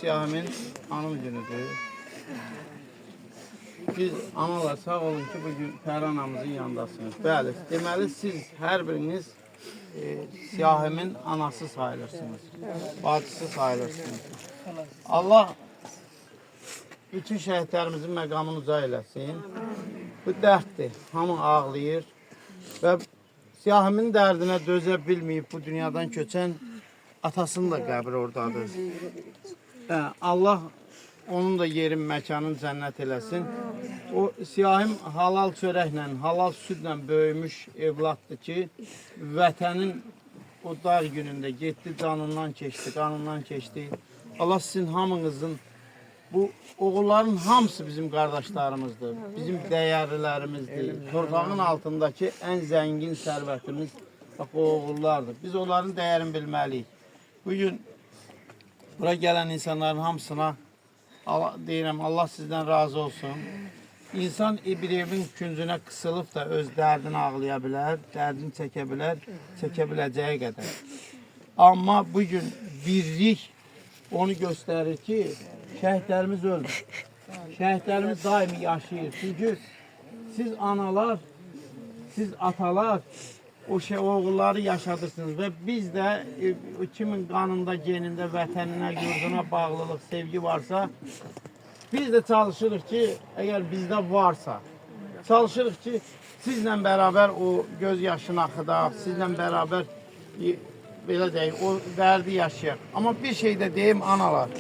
Siyahimin anım günüdür. Biz analar sağ olun ki bugün Fəhri anamızın yanındasınız. Bəli, deməli siz hər biriniz Siyahimin anası sayılırsınız. Bacısı sayılırsınız. Allah bütün şəhidlərimizin məqamını uca eləsin. Bu dərddir. Hamı ağlayır. Və Siyahimin dərdinə dözə bilməyib bu dünyadan köçən atasının da qəbri oradadır. Allah onun da yerin, məkanın cənnət eləsin. O Siyahim halal çörəklə, halal südlə böyümüş evladdır ki, vətənin o dar günündə getdi, canından keçdi, qanından keçdi. Allah sizin hamınızın, bu oğulların hamısı bizim qardaşlarımızdır, bizim dəyərlilərimizdir. Torpağın altındakı ən zəngin sərvətimiz bax, o oğullardır. Biz onların dəyərini bilməliyik. Bugün bura gələn insanların hamısına deyirəm, Allah sizdən razı olsun. İnsan bir evin küncünə qısılıb da öz dərdini ağlaya bilər, dərdini çəkə bilər, çəkə biləcəyi qədər. Amma bugün birlik onu göstərir ki, şəhidlərimiz ölmür. Şəhidlərimiz daimi yaşayır. Çünki siz analar, siz atalar o oğulları yaşadırsınız və biz də kimin qanında, genində, vətəninə, yurduna bağlılıq, sevgi varsa, biz də çalışırıq ki, əgər bizdə varsa, çalışırıq ki, sizlə bərabər o göz yaşını axıdaq, sizlə bərabər, belə deyək, o dərdi yaşayaq. Amma bir şey də deyim, analar,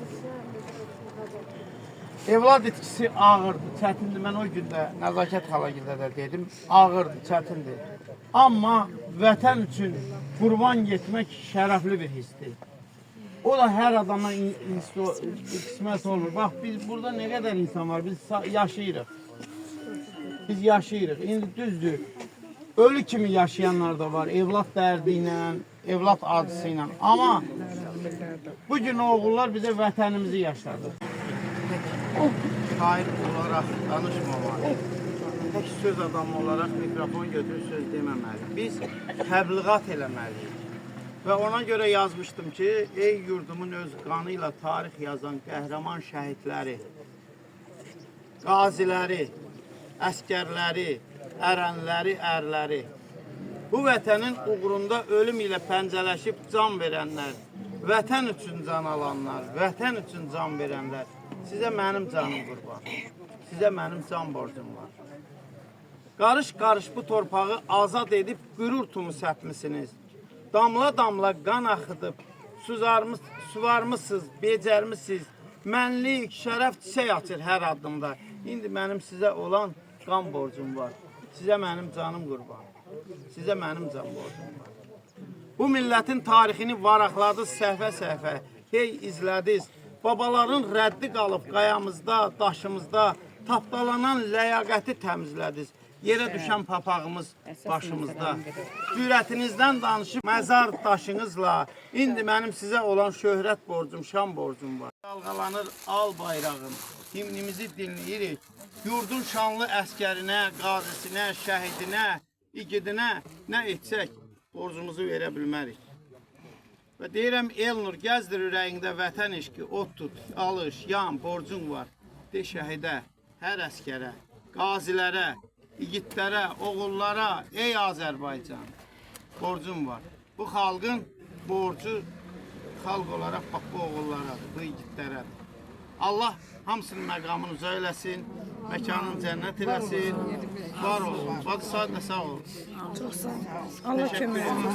evlad itkisi ağırdır, çətindir. Mən o gündə Nəzakət Xalagildə də dedim, ağırdır, çətindir. Amma vətən üçün qurban getmək şərəfli bir hissdir. O da hər adama qismət olmur. Bax, biz burada nə qədər insan var, biz yaşayırıq. Biz yaşayırıq. İndi düzdür, ölü kimi yaşayanlar da var, evlad dərdi ilə, evlad acısı ilə. Amma bugün oğullar bizə vətənimizi yaşadı. Şair olaraq danışmamalı. Tək söz adamı olaraq mikrofon götürüb söz deməməli. Biz təbliğat eləməliyik. Və ona görə yazmışdım ki, ey yurdumun öz qanı ilə tarix yazan qəhrəman şəhidləri, qaziləri, əskərləri, ərənləri, ərləri, bu vətənin uğrunda ölüm ilə pəncələşib can verənlər, vətən üçün can alanlar, vətən üçün can verənlər, sizə mənim canım qurban, sizə mənim can borcum var. Qarış-qarış bu torpağı azad edib qürur tumu səpmisiniz. Damla-damla qan axıdıb, suvarmısınız, becərmisiniz. Mənlik, şərəf çiçək açır hər addımda. İndi mənim sizə olan qan borcum var. Sizə mənim canım qurban. Sizə mənim can borcum var. Bu millətin tarixini varaqladınız səhvə-səhvə. Hey izlədiniz. Babaların rəddi qalıb qayamızda, daşımızda. Tapdalanan ləyaqəti təmizlədiniz. Yerə düşən papağımız başımızda. Cürətinizdən danışıb məzar daşınızla, indi mənim sizə olan şöhrət borcum, şan borcum var. Dalğalanır al bayrağım, himnimizi dinləyirik. Yurdun şanlı əskərinə, qazisinə, şəhidinə, igidinə nə etsək, borcumuzu verə bilmərik. Və deyirəm, Elnur, gəzdir ürəyində vətən eşqi, ot tut, alış, yan, borcun var. De şəhidə, hər əskərə, qazilərə, igidlərə, oğullara, ey Azərbaycan, borcum var. Bu xalqın borcu xalq olaraq bax bu oğullarıdır, bu igidlərədir. Allah hamısının məqamını uca eləsin, məkanın cənnət eləsin. Var olun, Bacı sağ olun. Çox sağ olun. Allah kömək olun.